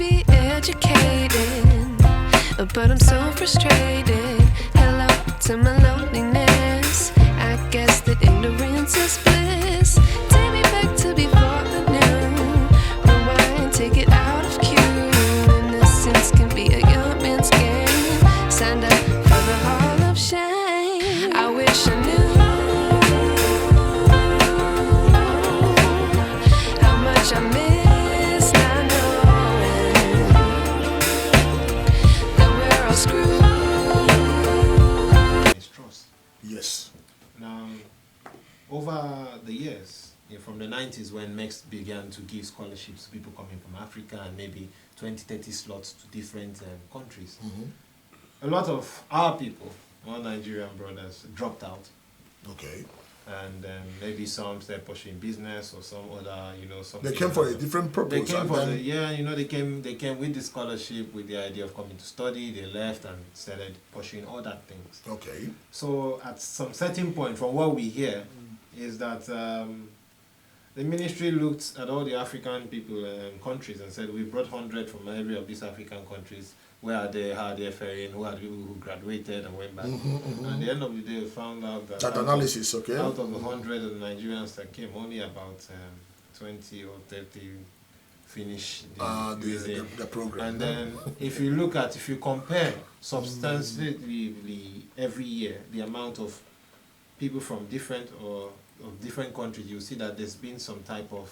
be educated, but I'm so frustrated. Hello to my loneliness. I guess that ignorance is bliss. Take me back to before I knew. Rewind, take it out of cue. Innocence can be a young man's game. Signed up for the hall of shame. I wish I knew how much I miss not knowing that we're all screwed. Yes. Now, over the years, from the 90s when MEX began to give scholarships to people coming from Africa and maybe 20, 30 slots to different countries, a lot of our people, our Nigerian brothers, dropped out. Okay. And maybe some started pursuing business or some other, something. They came for a different purpose. They came for they came with the scholarship with the idea of coming to study. They left and started pursuing other things. Okay. So at some certain point, from what we hear, is that the ministry looked at all the African people countries and said, we brought 100 from every of these African countries. Where are they? How are they faring? Who are the people who graduated and went back? And at the end of the day, we found out that that analysis, okay, out of the 100 of the Nigerians that came, only about 20 or 30 finished the program. And then if you compare substantively every year the amount of people from different countries, you see that there's been some type of,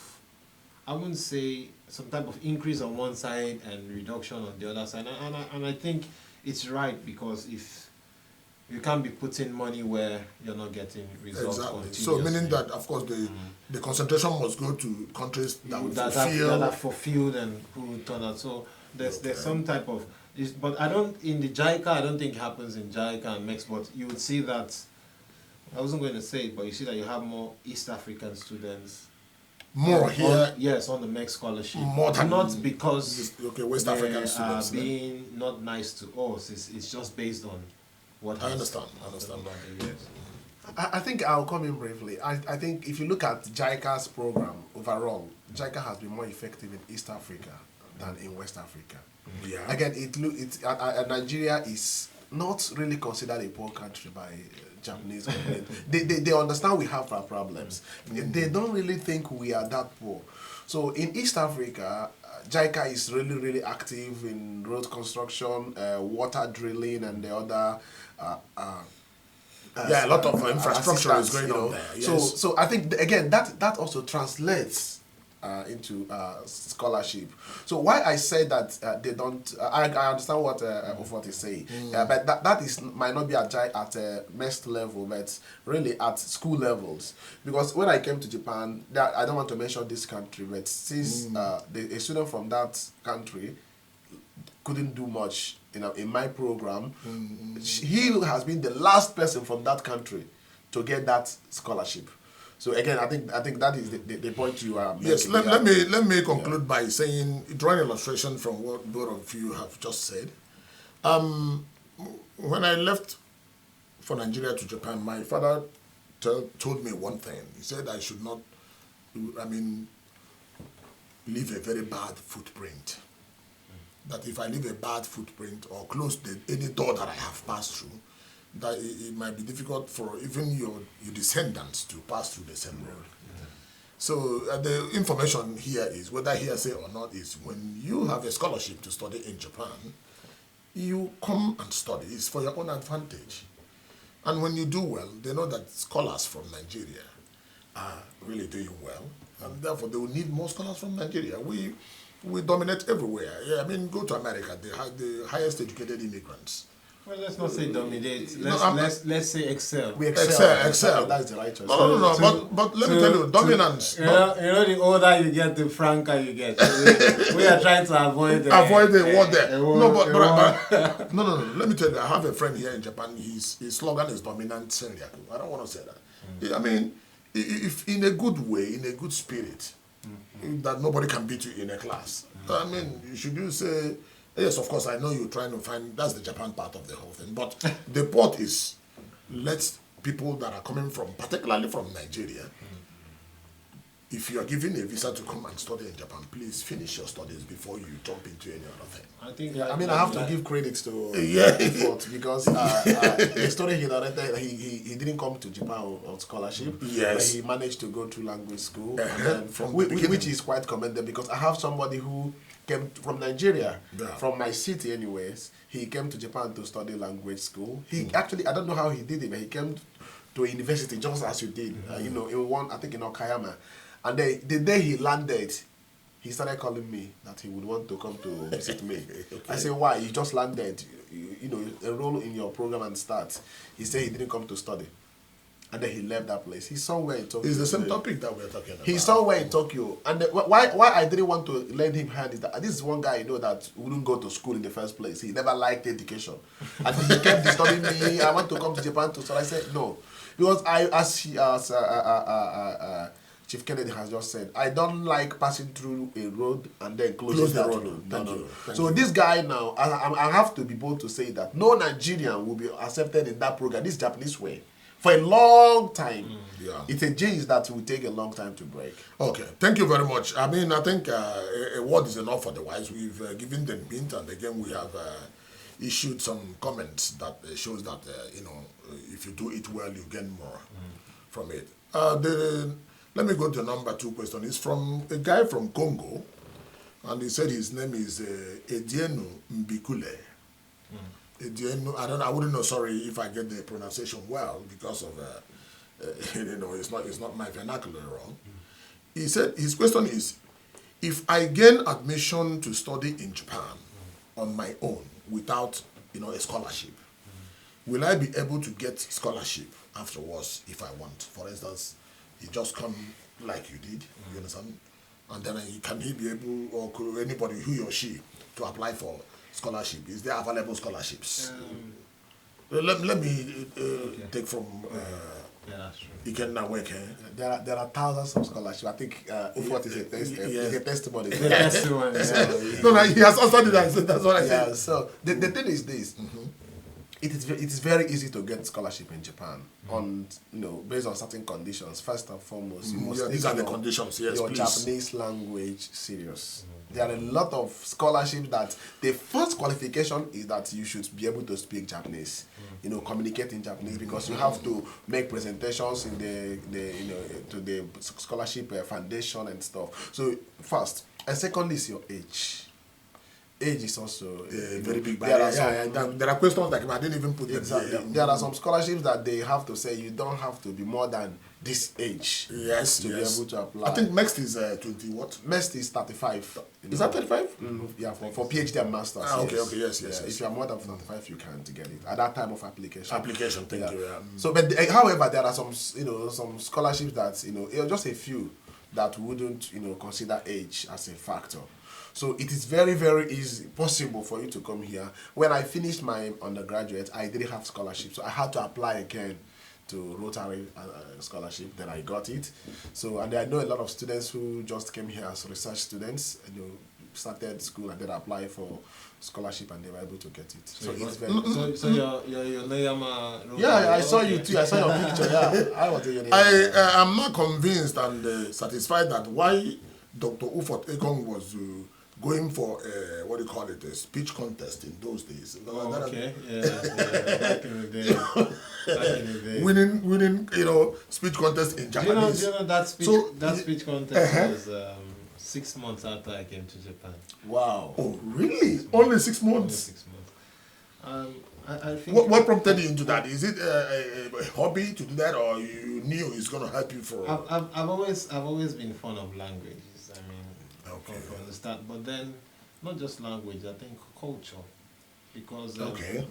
I wouldn't say some type of increase on one side and reduction on the other side. And I think it's right, because if you can't be putting money where you're not getting results. Exactly. So meaning that, of course, the concentration must go to countries that are fulfilled and who turn out. So there's some type of, but I don't, in the JICA, I don't think it happens in JICA and MEX, but you would see that, I wasn't going to say it, but you see that you have more East African students. More here, yes, on the MEX scholarship. More than not because West African students being not nice to us. It's just based on what I understand. I think I'll come in briefly. I think if you look at JICA's program overall, JICA has been more effective in East Africa than in West Africa. Yeah. Again, Nigeria is not really considered a poor country by Japanese government. They understand we have our problems. They don't really think we are that poor. So in East Africa, JICA is really, really active in road construction, water drilling, and the other. A lot of infrastructure is going on there. Yes. So I think again that also translates into scholarship. So why I say that they don't, I understand what Ufot is saying, but that might not be at MEX level, but really at school levels. Because when I came to Japan, I don't want to mention this country, but since a student from that country couldn't do much, in my program, he has been the last person from that country to get that scholarship. So again, I think that is the point you are making. Yes, let me conclude by saying, drawing an illustration from what both of you have just said. When I left for Nigeria to Japan, my father told me one thing. He said I should not, leave a very bad footprint. That if I leave a bad footprint or close any door that I have passed through, that it might be difficult for even your descendants to pass through the same road. So the information here is, whether hearsay or not, is when you have a scholarship to study in Japan, you come and study. It's for your own advantage. And when you do well, they know that scholars from Nigeria are really doing well, and therefore they will need more scholars from Nigeria. We dominate everywhere. Go to America, they have the highest educated immigrants. Well, let's not say dominate. Let's say excel. We excel. That's the right choice. No. But let me tell you, dominance. The older you get, the franker you get. We are trying to avoid the word there. No. Let me tell you, I have a friend here in Japan. His slogan is dominant senryaku. I don't want to say that. If in a good way, in a good spirit, that nobody can beat you in a class. Should you say? Yes, of course, I know you're trying to find, that's the Japan part of the whole thing, but the point is, let people that are coming from, particularly from Nigeria, if you are given a visa to come and study in Japan, please finish your studies before you jump into any other thing. I think. Yeah, I mean, I have to give credit to Yeah. Ufot because the story he narrated, he didn't come to Japan on scholarship. Yes. But he managed to go to language school, Uh-huh. from the beginning. which is quite commendable because I have somebody who came from Nigeria, Yeah. from my city anyways. He came to Japan to study language school. He actually, I don't know how he did it, but he came to a university just as you did, you know, in one, I think in Okayama. And then the day he landed, he started calling me that he would want to come to visit me. Okay. I said, why? You just landed, you know, enroll in your program and start. He said he didn't come to study. And then he left that place. He's somewhere in Tokyo. It's the same today. topic that we're talking about. He's somewhere in Tokyo. And why I didn't want to lend him hand is that this is one guy you know that wouldn't go to school in the first place. He never liked education. And he kept disturbing me. I want to come to Japan to study. I said, no. Because Chief Kennedy has just said, I don't like passing through a road and then closing the road. Thank you. Thank So you. this guy now, I have to be bold to say that no Nigerian will be accepted in that program, this Japanese way, for a long time. Yeah. It's a change that will take a long time to break. Okay, thank you very much. I mean, I think a word is enough for the wise. We've given them hint, and again, we have issued some comments that shows that, you know, if you do it well, you gain more from it. Let me go to number 2 question. It's from a guy from Congo, and he said his name is Edienu Mbikule. Edienu, I wouldn't know, sorry if I get the pronunciation well, because of, you know, it's not my vernacular wrong. He said, his question is, if I gain admission to study in Japan on my own without, you know, a scholarship, will I be able to get scholarship afterwards if I want? For instance, you just come like you did, you understand? And then can he be able, or could anybody, he or she, to apply for scholarship? Is there available scholarships? Let me take from Yeah, that's true. Ikenna Weke. There are thousands of scholarships. I think Ufot is a testimony. The testimony. No, he has answered it. That's what I said. Yeah, so the thing is this. It is very easy to get scholarship in Japan on, you know, based on certain conditions. First and foremost, you must Yeah, these take are the your- conditions, yes, your please. Japanese language serious. There are a lot of scholarships that the first qualification is that you should be able to speak Japanese, you know, communicate in Japanese, because you have to make presentations in the you know, to the scholarship foundation and stuff. So first, and secondly is your age. Age is also A very big there barrier. are some- There are questions like I didn't even put them Exactly. here. There are some scholarships that they have to say you don't have to be more than this age Yes, to yes. be able to apply. I think next is 20 what? Next is 35. Is that 35? Yeah, for PhD and masters. Ah, okay, okay, yes, Yeah, yes. If you are more than 35, you can't get it at that time of application. Application, thank you. Yeah. So, but however, there are some, you know, some scholarships that, you know, just a few that wouldn't, you know, consider age as a factor. So it is very, very easy, possible for you to come here. When I finished my undergraduate, I didn't have scholarship, so I had to apply again to Rotary scholarship. Then I got it. So, and I know a lot of students who just came here as research students, you know, started school and then applied for scholarship and they were able to get it. So it's very. So your Neyama. Yeah, I saw you too. I saw your picture. Yeah, I was a I am not convinced and satisfied that why Dr. Ufot Ekong was going for what do you call it, a speech contest in those days. Oh, okay. Yeah. Back in the day. Back in the day. Winning, you know, speech contest in Do you know Japanese. that speech? So, that speech contest was 6 months after I came to Japan. Wow. Oh, really? Only 6 Only months? 6 months. I think. What prompted you into that? Is it a hobby to do that, or you knew it's going to help you for? I've always been fond of languages. I mean, Okay. from the start. But then, not just language. I think culture, because Okay.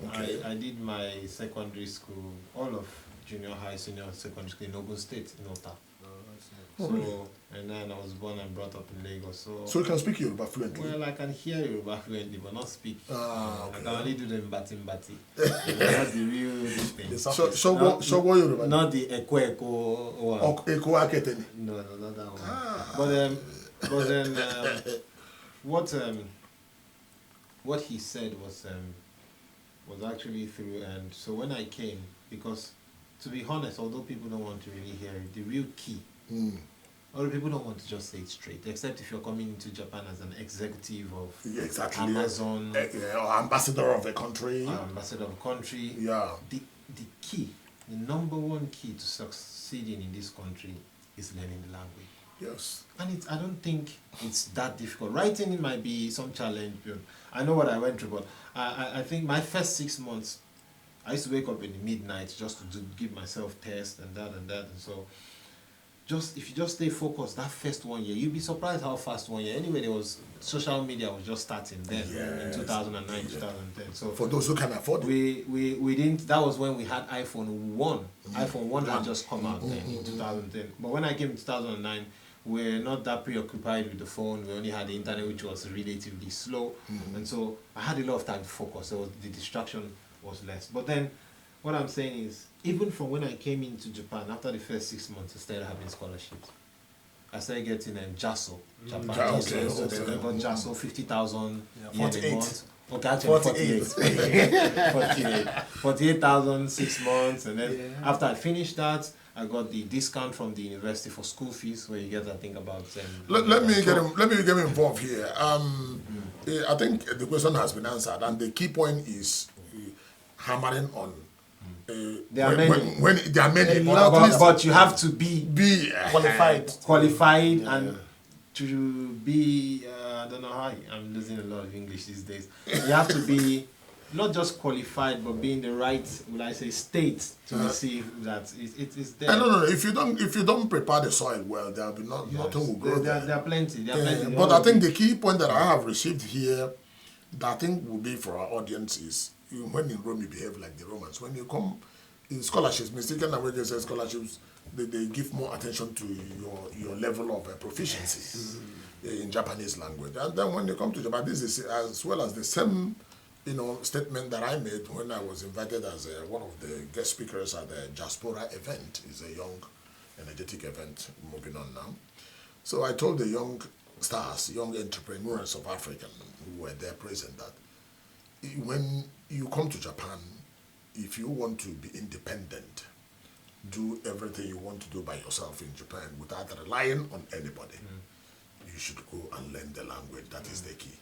I did my secondary school, all of junior high, senior secondary school in Ogun State, in Ota. Oh, So, really? and then I was born and brought up in Lagos. So you can speak Yoruba fluently? Well, I can hear Yoruba fluently, but not speak. Ah, I okay. can only do the mbati. That's the real thing. Shogo Yoruba? Not the eko one. Eko Aketeni? No, not that one. Ah. But then, what he said was actually through. And so when I came, because to be honest, although people don't want to really hear it, the real key Or people don't want to just say it straight, except if you're coming into Japan as an executive of Exactly. Amazon, Or ambassador of a country. ambassador of a country. Yeah. The key, the number one key to succeeding in this country is learning the language. Yes. And I don't think it's that difficult. Writing might be some challenge. I know what I went through, but I think my first 6 months, I used to wake up in the midnight just to give myself tests and that. And so, if you just stay focused that first 1 year, you'll be surprised how fast 1 year. Anyway, social media was just starting then in 2009, 2010. So for those who can afford it. We didn't. That was when we had iPhone 1. iPhone 1 had just come out then in 2010. But when I came in 2009, we're not that preoccupied with the phone. We only had the internet, which was relatively slow, and so I had a lot of time to focus. So the distraction was less. But then, what I'm saying is, even from when I came into Japan, after the first 6 months, I started having scholarships. I started getting JASO, Japan. Okay. So they got JASO, 50,000 yen a 48. month. Okay, actually 48. 48,000, 6 months, and then after I finished that, I got the discount from the university for school fees, where you get, I think, about. Let me get involved here. I think the question has been answered, and the key point is hammering on. There are many. When there are many, but you have to be Qualified. and to be. I don't know how. I'm losing a lot of English these days. You have to be not just qualified, but be in the right, will I say, state to receive that. It's there. No. If you don't prepare the soil well, there'll be nothing will grow there. There are plenty. There are plenty. But I think the key point that I have received here, that I think will be for our audience is, when in Rome you behave like the Romans. When you come in scholarships, mistaken languages and scholarships, they give more attention to your level of proficiency in Japanese language. And then when you come to Japan, this is as well as the same statement that I made when I was invited as one of the guest speakers at the Diaspora event. It's a young, energetic event moving on now. So I told the young stars, young entrepreneurs of Africa who were there present, that when you come to Japan, if you want to be independent, do everything you want to do by yourself in Japan without relying on anybody. You should go and learn the language. That is the key.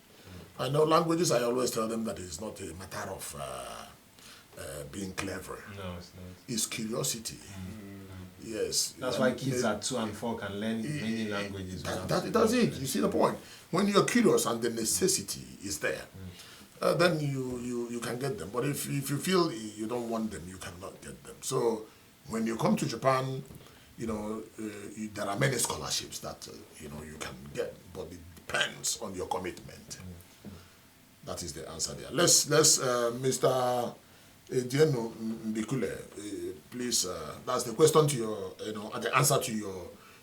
I know languages, I always tell them that it's not a matter of being clever. No, it's not. It's curiosity. Yes. That's why kids at 2 and 4 can learn many languages. That's it. You see the point. When you're curious and the necessity is there, then you can get them. But if you feel you don't want them, you cannot get them. So when you come to Japan, there are many scholarships that you can get, but it depends on your commitment. That is the answer there. Let's Mr. Dieno Mbikule, please. That's the question to your, the answer to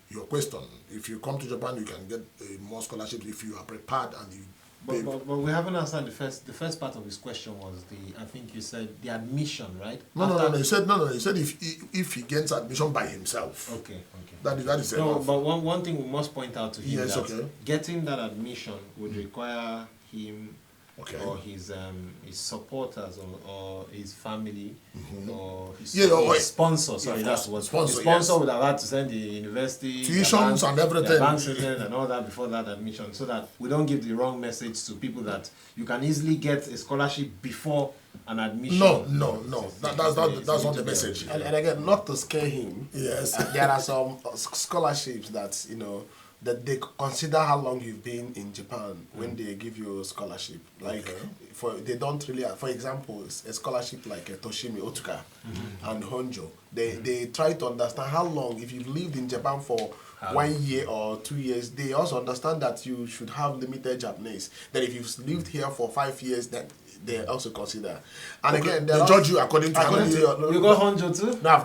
your question. If you come to Japan, you can get more scholarships if you are prepared and you. But we haven't answered the first part of his question was I think you said the admission, right? No. He said if he gets admission by himself. Okay. That is no, enough. but one thing we must point out to him is that okay. getting that admission would require him or his supporters or his family or his sponsor. Sorry, that's what sponsor. The sponsor would have had to send the university tuitions and everything, the bank statement and all that before that admission, so that we don't give the wrong message to people that you can easily get a scholarship before an admission. No. That's not the message. And again, not to scare him. Yes. There are some scholarships that that they consider how long you've been in Japan when they give you a scholarship. Like they don't really. For example, a scholarship like Toshimi Otuka and Honjo. They try to understand how long, if you've lived in Japan for 1 year or 2 years, they also understand that you should have limited Japanese. That if you've lived here for 5 years, then they also consider. And again, they judge you according to your. You got Honjo too? No.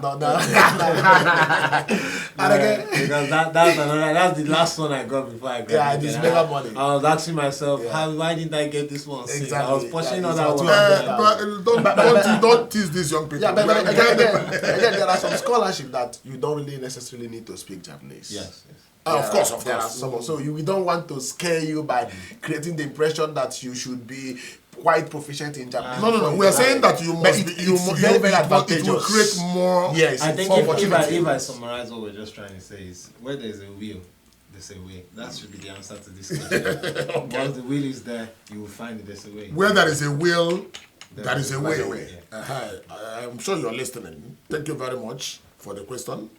And again, because that's the last one I got before I got. Yeah, it's mega money. I was asking myself, why didn't I get this one? Exactly. I was pushing other ones. Don't tease these young people. Yeah, but again, there are some scholarships that you don't really necessarily need to speak Japanese. Yes. Of course, of There are course. some. So we don't want to scare you by creating the impression that you should be quite proficient in Japanese. No. We are saying that you But must be. it's very, very it will advantageous. create more. Yes, I think opportunity. if I summarize what we're just trying to say is, where there's a will, there's a way. That should be the answer to this question. Once the will is there, you will find that there's a way. Where there is a will, there is a There's a way. way. I'm sure you're listening. Thank you very much for the question.